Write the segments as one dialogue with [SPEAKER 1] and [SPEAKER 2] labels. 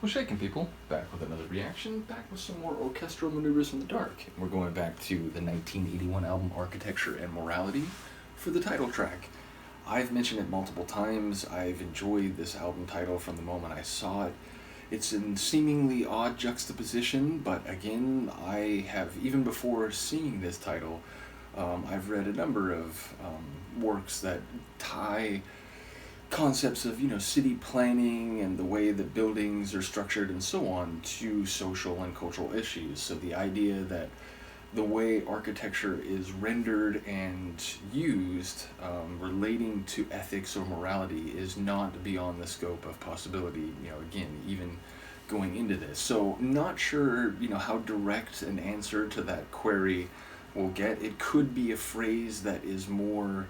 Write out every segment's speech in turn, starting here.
[SPEAKER 1] What's shaking, people? Back with another reaction, back with some more Orchestral Manoeuvres in the Dark. We're going back to the 1981 album Architecture and Morality for the title track. I've mentioned it multiple times. I've enjoyed this album title from the moment I saw it. It's in seemingly odd juxtaposition, but again, I have, even before seeing this title, I've read a number of works that tie concepts of, city planning and the way that buildings are structured and so on to social and cultural issues. So the idea that the way architecture is rendered and used relating to ethics or morality is not beyond the scope of possibility, again, even going into this. So not sure, how direct an answer to that query we'll get. It could be a phrase that is more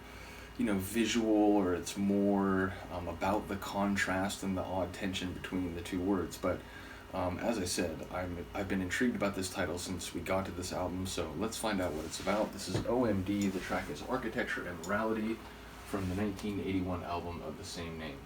[SPEAKER 1] visual, or it's more about the contrast and the odd tension between the two words. But as I said, I've been intrigued about this title since we got to this album, so let's find out what it's about. This is OMD, the track is Architecture and Morality from the 1981 album of the same name.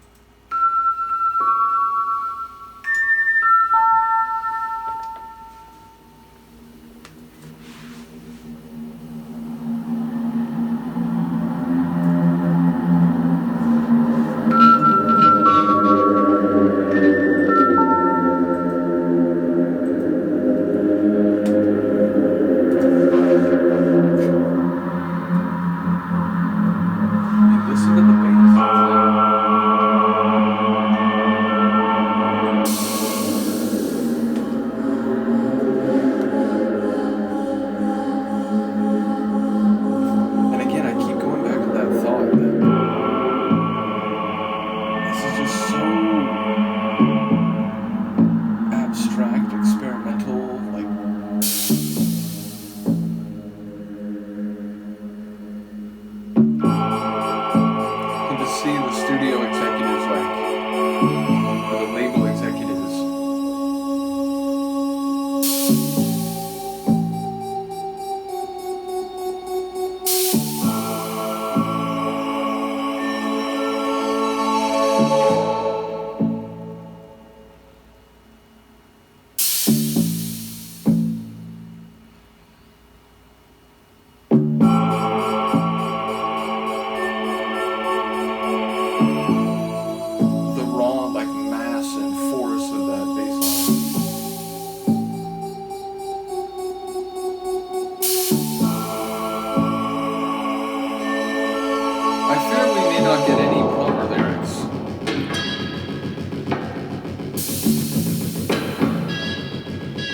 [SPEAKER 1] See the studio executives, or the label executives. Not get any proper lyrics.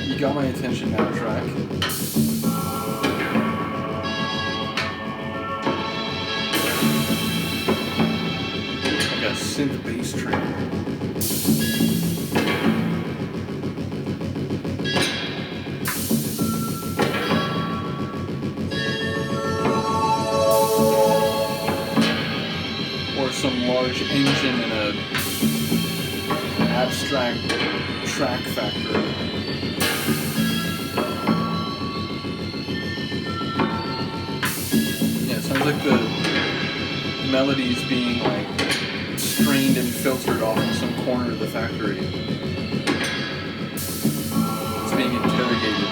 [SPEAKER 1] You got my attention now, track. Like a synth bass track. Some large engine in an abstract track factory. Yeah, it sounds like the melodies being strained and filtered off in some corner of the factory. It's being interrogated.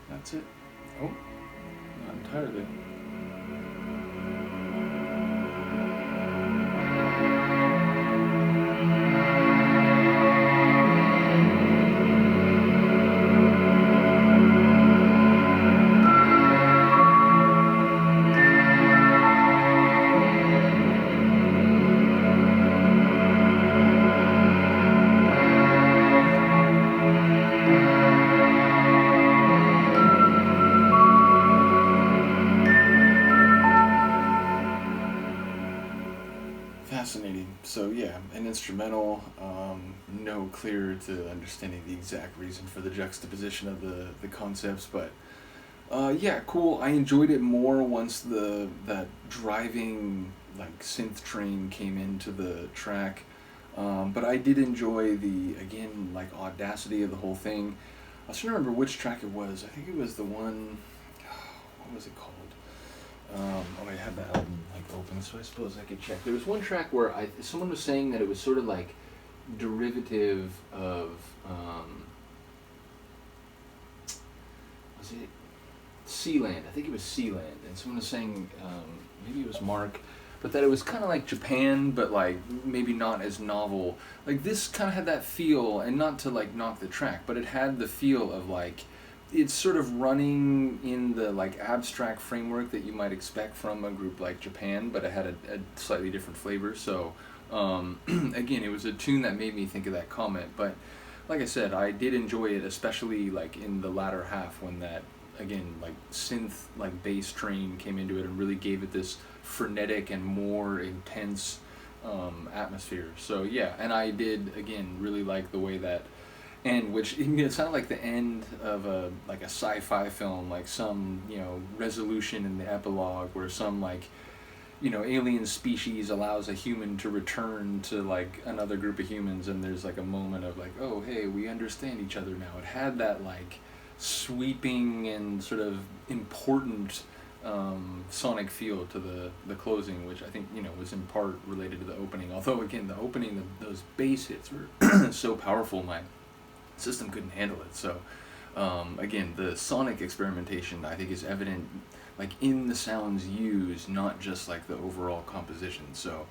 [SPEAKER 1] That's it. Oh, not entirely. Fascinating. So yeah, an instrumental, no clear to understanding the exact reason for the juxtaposition of the concepts, but Yeah, cool. I enjoyed it more once that driving like synth train came into the track. But I did enjoy the again like audacity of the whole thing. I was trying to remember which track it was. I think it was the one. What was it called? Oh, I had the album like open, so I suppose I could check. There was one track where someone was saying that it was sort of like derivative of was it Sealand? I think it was Sealand, and someone was saying maybe it was Mark, but that it was kind of like Japan, but like maybe not as novel. Like this kind of had that feel, and not to like knock the track, but it had the feel of like it's sort of running in the like abstract framework that you might expect from a group like Japan, but it had a slightly different flavor. So again, it was a tune that made me think of that comment. But like I said, I did enjoy it, especially like in the latter half when that again like synth like bass train came into it and really gave it this frenetic and more intense atmosphere. So yeah, and I did again really like the way that end, which it sounded like the end of a like a sci-fi film, like some resolution in the epilogue where some like alien species allows a human to return to like another group of humans, and there's like a moment of like, oh hey, we understand each other now. It had that like sweeping and sort of important sonic feel to the closing, which I think was in part related to the opening. Although again, the opening, those bass hits were so powerful, my system couldn't handle it. So again, the sonic experimentation I think is evident like in the sounds used, not just like the overall composition. So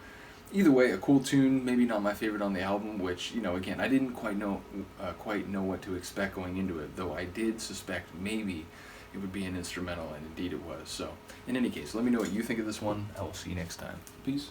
[SPEAKER 1] either way, a cool tune. Maybe not my favorite on the album, which again I didn't quite know what to expect going into it, though I did suspect maybe it would be an instrumental, and indeed it was. So in any case, let me know what you think of this one. I will see you next time. Peace.